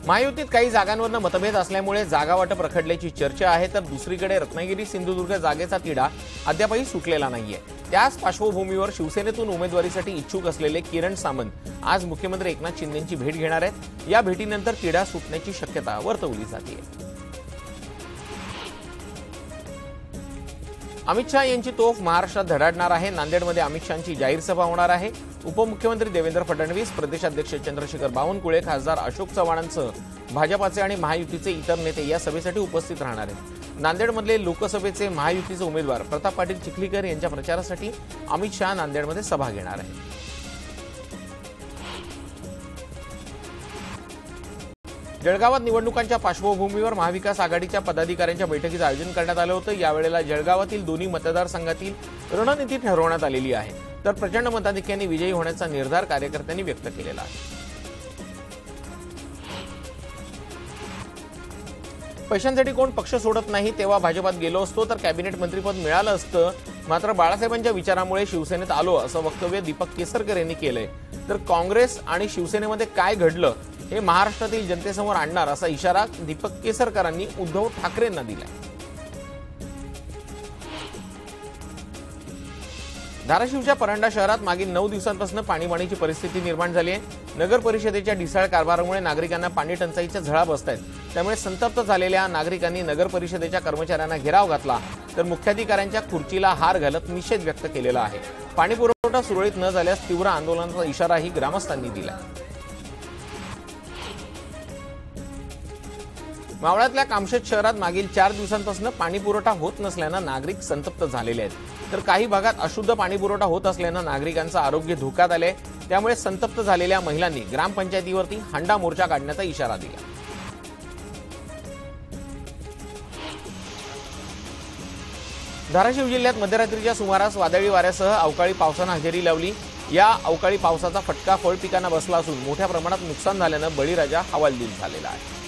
महायुतीत काही जागांवरनं मतभेद असल्यामुळे जागा वाटप रखडल्याची चर्चा आहे, तर दुसरीकडे रत्नागिरी सिंधुदुर्ग जागेचा तिढा अद्यापही सुटलेला नाहीये। त्याच पार्श्वभूमीवर शिवसेनेतून उमेदवारीसाठी इच्छुक असलेले किरण सामंत आज मुख्यमंत्री एकनाथ शिंदेंची भेट घेणार आहेत। या भेटीनंतर तिढा सुटण्याची शक्यता वर्तवली जाते। अमित शाह यांची तोफ महाराष्ट्रात धडाडणार आहे। नांदेडमध्ये अमित शहांची जाहीर सभा होणार आहे। उपमुख्यमंत्री देवेंद्र फडणवीस, प्रदेशाध्यक्ष चंद्रशेखर बावनकुळे, खासदार अशोक चव्हाणांसह भाजपाचे आणि महायुतीचे इतर नेते या सभेसाठी उपस्थित राहणार आहेत। नांदेडमधले लोकसभेचे महायुतीचे उमेदवार प्रताप पाटील चिखलीकर यांच्या प्रचारासाठी अमित शाह नांदेडमध्ये सभा घेणार आहेत। जळगावात निवडणुकांच्या पार्श्वभूमीवर महाविकास आघाडीच्या पदाधिकाऱ्यांच्या बैठकीचं आयोजन करण्यात आलं होतं। यावेळेला जळगावातील दोन्ही मतदारसंघातील रणनीती ठरवण्यात आलेली आहे, तर प्रचंड मताधिक्याने विजयी होण्याचा निर्धार कार्यकर्त्यांनी व्यक्त केलेला आहे। पैशांसाठी कोण पक्ष सोडत नाही, तेव्हा भाजपात गेलो असतो तर कॅबिनेट मंत्रीपद मिळालं असतं, मात्र बाळासाहेबांच्या विचारामुळे शिवसेनेत आलो असं वक्तव्य दीपक केसरकर यांनी केलंय। तर काँग्रेस आणि शिवसेनेमध्ये काय घडलं हे महाराष्ट्रातील जनतेसमोर आणणार असा इशारा दीपक केसरकरांनी उद्धव ठाकरेंना दिलाय। धाराशिवच्या परंडा शहरात मागील 9 दिवसांपासून पाणीबाणीची परिस्थिती निर्माण झाली आहे। नगर परिषदेच्या ढिसाळ कारभारामुळे नागरिकांना पाणी टंचाईच्या झळा बसतायत। त्यामुळे संतप्त झालेल्या नागरिकांनी नगर परिषदेच्या कर्मचाऱ्यांना घेराव घातला, तर मुख्याधिकाऱ्यांच्या खुर्चीला हार घालत निषेध व्यक्त केलेला आहे। पाणी पुरवठा सुरळीत न झाल्यास तीव्र आंदोलनाचा इशाराही ग्रामस्थांनी दिला। मावळातल्या कामशेत शहरात मागील 4 दिवसांपासून पाणी पुरवठा होत नसल्यानं नागरिक संतप्त झालेले आहेत, तर काही भागात अशुद्ध पाणी पुरवठा होत असल्यानं नागरिकांचं आरोग्य धोक्यात आलंय। त्यामुळे संतप्त झालेल्या महिलांनी ग्रामपंचायतीवरती हंडा मोर्चा काढण्याचा इशारा दिला। धाराशिव जिल्ह्यात मध्यरात्रीच्या सुमारास वादळी वाऱ्यासह अवकाळी पावसानं हजेरी लावली। या अवकाळी पावसाचा फटका फळ पिकांना बसला असून मोठ्या प्रमाणात नुकसान झाल्यानं बळीराजा हवालदिल झालेला आहे।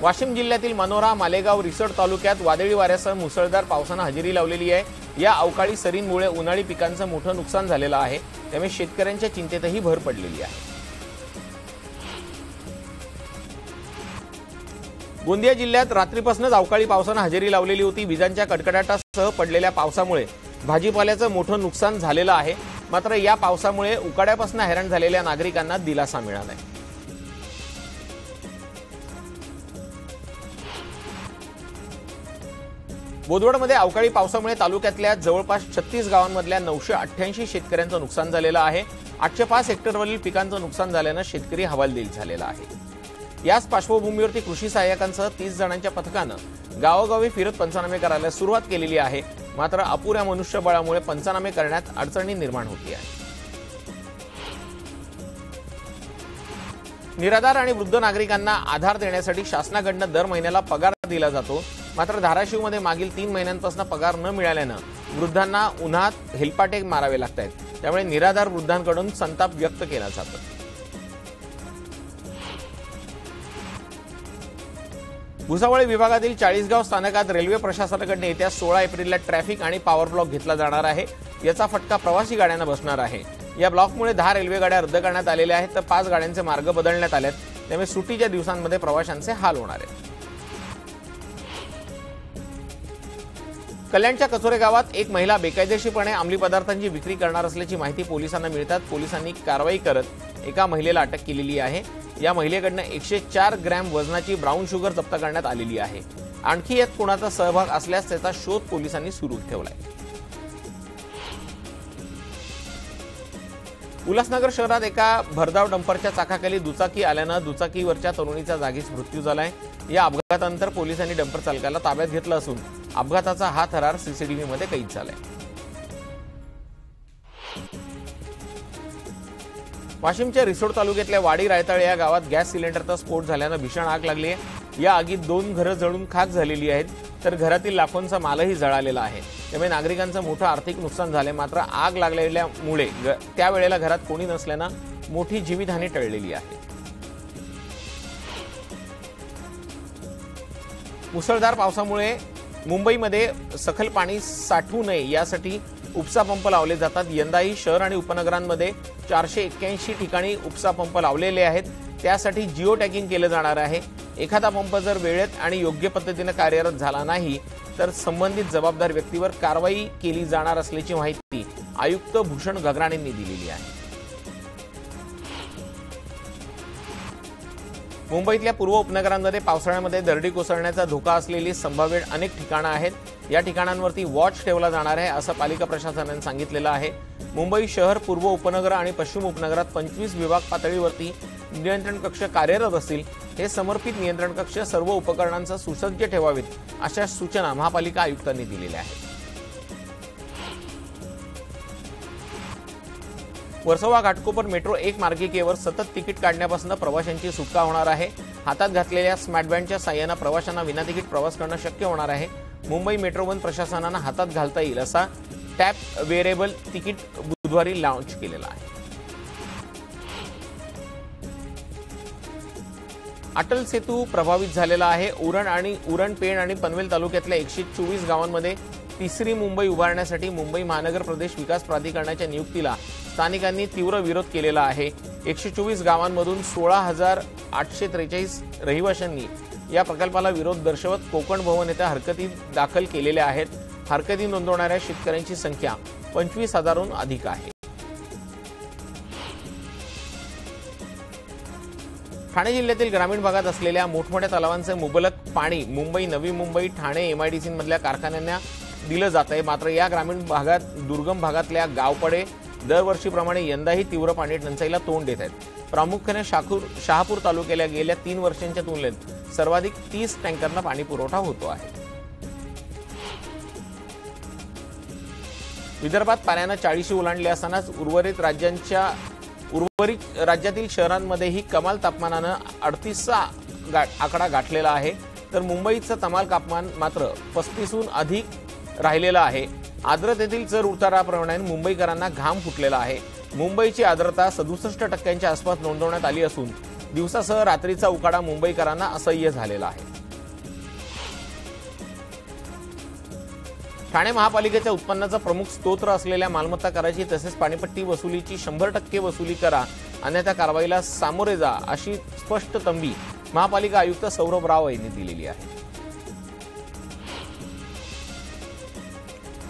वाशिम जिल्ह्यातील मनोरा, मालेगाव, रिसोड तालुक्यात वादळी वाऱ्यासह मुसळधार पावसानं हजेरी लावलेली आहे। या अवकाळी सरींमुळे उन्हाळी पिकांचं मोठं नुकसान झालेलं आहे, त्यामुळे शेतकऱ्यांच्या चिंतेतही भर पडलेली आहे। गोंदिया जिल्ह्यात रात्रीपासूनच अवकाळी पावसानं हजेरी लावलेली होती। विजांच्या कडकडाटासह पडलेल्या पावसामुळे भाजीपाल्याचं मोठं नुकसान झालेलं आहे, मात्र या पावसामुळे उकाड्यापासून हैराण झालेल्या नागरिकांना दिलासा मिळाला आहे। बोदवडमध्ये अवकाळी पावसामुळे तालुक्यातल्या जवळपास 36 गावांमधल्या 988 शेतकऱ्यांचं नुकसान झालेलं आहे। 805 हेक्टरवरील पिकांचं नुकसान झाल्यानं शेतकरी हवालदिल झालेला आहे। याच पार्श्वभूमीवरती कृषी सहाय्यकांसह 30 जणांच्या पथकानं गावोगावी फिरत पंचनामे करायला सुरुवात केलेली आहे, मात्र अपुऱ्या मनुष्यबळामुळे पंचनामे करण्यात अडचणी निर्माण होती आहे। निराधार आणि वृद्ध नागरिकांना आधार देण्यासाठी शासनाकडून दर महिन्याला पगार दिला जातो, मात्र धाराशिवमध्ये मागील 3 महिन्यांपासून पगार न मिळाल्यानं वृद्धांना उन्हात हेलपाटे मारावे लागत आहेत। त्यामुळे निराधार वृद्धांकडून संताप व्यक्त केला जातो। भुसावळ विभागातील 40गाव स्थानकात रेल्वे प्रशासनाकडून येत्या 16 एप्रिलला ट्रॅफिक आणि पॉवर ब्लॉक घेतला जाणार आहे। याचा फटका प्रवासी गाड्यांना बसणार आहे। या ब्लॉकमुळे 10 रेल्वे गाड्या रद्द करण्यात आलेल्या आहेत, तर 5 गाड्यांचे मार्ग बदलण्यात आलेत। त्यामुळे सुट्टीच्या दिवसांमध्ये प्रवाशांचे हाल होणार आहेत। कल्याणच्या कचोरे गावात एक महिला बेकायदेशीरपणे अंमली पदार्थांची विक्री करणार असल्याची माहिती पोलिसांना मिळतात पोलिसांनी कारवाई करत एका महिलेला अटक केलेली आहे। या महिलेकडून 104 ग्रॅम वजनाची ब्राऊन शुगर जप्त करण्यात आलेली आहे। आणखी यात कोणाचा सहभाग असल्यास त्याचा शोध पोलिसांनी सुरू ठेवलाय। उल्हासनगर शहरात एका भरधाव डंपरच्या चाकाखाली दुचाकी आल्यानं दुचाकीवरच्या तरुणीचा जागीच मृत्यू झालाय। या अपघातानंतर पोलिसांनी डंपर चालकाला ताब्यात घेतलं असून अपघाताचा हा थरार सीसीटीव्हीमध्ये कैद झालाय। वाशिमच्या रिसोड तालुक्यातल्या वाडी रायताळ या गावात गॅस सिलेंडरचा स्फोट झाल्यानं भीषण आग लागली आहे। या आगीत 2 घरं जळून खाक झालेली आहेत, तर घरातील लाखोंचा मालही जळालेला आहे। त्यामुळे नागरिकांचं मोठं आर्थिक नुकसान झाले, मात्र आग लागलेल्यामुळे त्यावेळेला घरात कोणी नसल्यानं मोठी जीवितहानी टळलेली आहे। मुसळधार पावसामुळे मुंबईमध्ये सखल पाणी साठू नये यासाठी उपसा पंप लावले जातात। यंदाही शहर आणि उपनगरांमध्ये 481 ठिकाणी उपसा पंप लावलेले आहेत। त्यासाठी जिओ टॅगिंग केलं जाणार आहे। एखादा पंप जर वेळेत आणि योग्य पद्धतीने कार्यरत झाला नाही तर संबंधित जबाबदार व्यक्तीवर कारवाई केली जाणार असल्याची माहिती आयुक्त भूषण गगराणेंनी दिलेली आहे। मुंबईतल्या पूर्व उपनगरांमध्ये पावसाळ्यामध्ये दरडी कोसळण्याचा धोका असलेली संभाव्य अनेक ठिकाणं आहेत। या ठिकाणांवरती वॉच ठेवला जाणार आहे असं पालिका प्रशासनाने सांगितलेलं आहे। मुंबई शहर, पूर्व उपनगर आणि पश्चिम उपनगरात 25 विभाग पातळीवरती नियंत्रण कक्ष कार्यरत असतील। हे समर्पित नियंत्रण कक्ष सर्व उपकरणांसह सुसज्ज ठेवावेत अशा सूचना महापालिका आयुक्तांनी दिलेल्या आहेत। वर्सोवा घाटकोपर मेट्रो 1 मार्गिकेवर सतत तिकीट काढण्यापासून प्रवाशांची सुटका होणार आहे। हातात घातलेल्या स्मार्ट बँडच्या साहाय्याने प्रवाशांना विनातिकीट प्रवास करणं शक्य होणार आहे। मुंबई मेट्रो वन प्रशासनानं हातात घालता येईल असा टॅप वेअरेबल तिकीट बुधवारी लॉन्च केलेला आहे। अटल सेतू प्रभावित झालेला आहे। उरण, पेण आणि पनवेल तालुक्यातल्या 124 गावांमध्ये तिसरी मुंबई उभारण्यासाठी मुंबई महानगर प्रदेश विकास प्राधिकरणाच्या नियुक्तीला स्थानिकांनी तीव्र विरोध केलेला आहे। 124 गावांमधून 16,843 रहिवाशांनी या प्रकल्पाला विरोध दर्शवत कोकण भवन येथे हरकती दाखल केलेल्या आहेत। हरकती नोंदवणाऱ्या शेतकऱ्यांची संख्या 25,000हून अधिक आहे। ठाणे जिल्ह्यातील ग्रामीण भागात असलेल्या मोठमोठ्या तलावांचे मुबलक पाणी मुंबई, नवी मुंबई, ठाणे एमआयडीसीमधल्या कारखान्यांना दिलं जात आहे। मात्र या ग्रामीण भागात दुर्गम भागातल्या गावपडे दरवर्षीप्रमाणे यंदाही तीव्र पाणी टंचाईला तोंड देत आहेत। प्रामुख्याने शहापूर तालुक्याला गेल्या 3 वर्षांच्या तुलनेत सर्वाधिक 30 टँकरना पाणी पुरवठा होतो आहे। विदर्भात पाण्यानं 40 ओलांडले असतानाच उर्वरित राज्यातील शहरांमध्येही कमाल तापमानानं 38चा आकडा गाठलेला आहे। तर मुंबईचं कमाल तापमान मात्र 35हून अधिक राहिलेलं आहे। आर्द्रतेतील चढ उताराप्रमाणे मुंबईकरांना घाम फुटलेला आहे। मुंबईची आर्द्रता 67% आसपास नोंदवण्यात आली असून दिवसासह रात्रीचा उकाडा मुंबईकरांना असह्य झालेला आहे। ठाणे महापालिकेच्या उत्पन्नाचा प्रमुख स्रोत असलेल्या मालमत्ता कराची तसेच पाणीपट्टी वसुलीची 100% वसुली करा, अन्यथा कारवाईला सामोरे जा अशी स्पष्ट तंबी महापालिका आयुक्त सौरभ राव यांनी दिलेली आहे।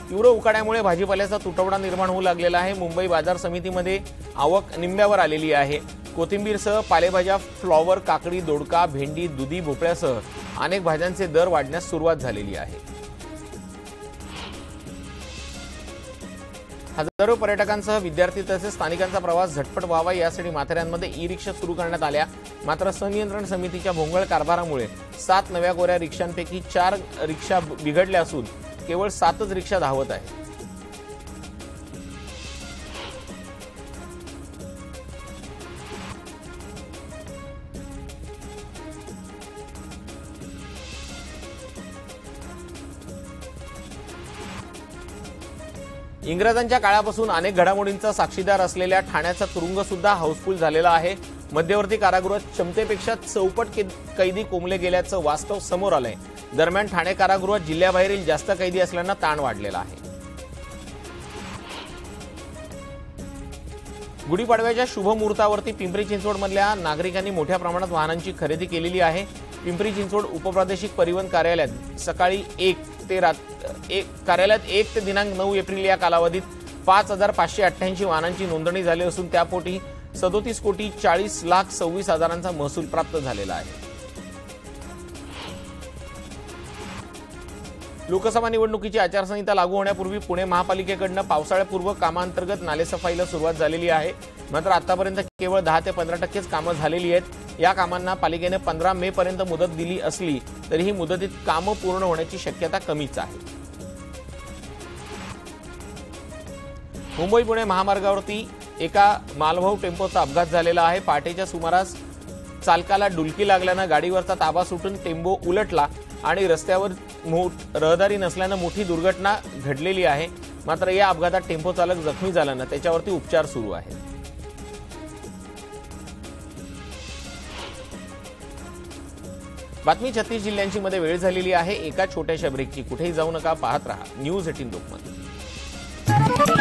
तीव्र उकाड्यामुळे भाजीपाल्याचा तुटवडा निर्माण होऊ लागलेला आहे। मुंबई बाजार समितीमध्ये आवक निम्म्यावर आलेली आहे। कोथिंबीरसह पालेभाज्या, फ्लॉवर, काकडी, दोडका, भेंडी, दुधी, भोपळ्यासह अनेक भाज्यांचे दर वाढण्यास सुरुवात झालेली आहे। हजारो पर्यटकांसह विद्यार्थी तसेच स्थानिकांचा प्रवास झटपट व्हावा यासाठी माथेऱ्यांमध्ये ई-रिक्षा सुरू करण्यात आल्या। मात्र संनियंत्रण समितीच्या भोंगळ कारभारामुळे 7 नव्या कोऱ्या रिक्षांपैकी 4 रिक्षा बिघडल्या असून केवळ 7च रिक्षा धावत आहेत। इंग्रजांच्या काळापासून अनेक घडामोडींचा साक्षीदार असलेल्या ठाण्याचा तुरुंग सुद्धा हाऊसफुल झालेला आहे। मध्यवर्ती कारागृहात क्षमतेपेक्षा चौपट कैदी कोंबले गेल्याचं वास्तव समोर आलंय। दरम्यान ठाणे कारागृहात जिल्ह्याबाहेरील जास्त कैदी असल्यानं ताण वाढलेला आहे। गुढीपाडव्याच्या शुभ मुहूर्तावरती पिंपरी चिंचवडमधल्या नागरिकांनी मोठ्या प्रमाणात वाहनांची खरेदी केलेली आहे। पिंपरी चिंचवड उपप्रादेशिक परिवहन कार्यालयात सकाळी 1 ते दिनांक 9 एप्रिल या कालावधीत 5,588 वाहनांची नोंदणी झाली असून त्यापोटी 37,40,26,000चा महसूल प्राप्त झालेला आहे। लोकसभा निवडणुकीची आचारसंहिता लागू होण्यापूर्वी पुणे महापालिकेकडून पावसाळ्यापूर्व कामांतर्गत नालेसफाईला सुरुवात झालेली आहे। मात्र आतापर्यंत केवळ 10 ते 15% कामं झालेली आहेत। या कामांना पालिकेने 15 मे पर्यंत मुदत दिली असली तरीही मुदतीत कामं पूर्ण होण्याची शक्यता कमीच आहे। मुंबई पुणे महामार्गावरती एका मालवाहू टेम्पोचा अपघात झालेला आहे। पहाटेच्या सुमारास चालकाला डुलकी लागल्यानं गाडीवरचा ताबा सुटून टेम्पो उलटला आणि रस्त्यावर रहदारी नसल्यानं मोठी दुर्घटना घडलेली आहे। मात्र या अपघातात टेम्पो चालक जखमी झाल्यानं त्याच्यावरती उपचार सुरू आहेत। बातमी 36 जिल्ह्यांची मध्ये वेळ झालेली आहे। एका छोट्याशा ब्रेकची कुठेही जाऊ नका, पाहत रहा न्यूज 18 लोकमत। आहे.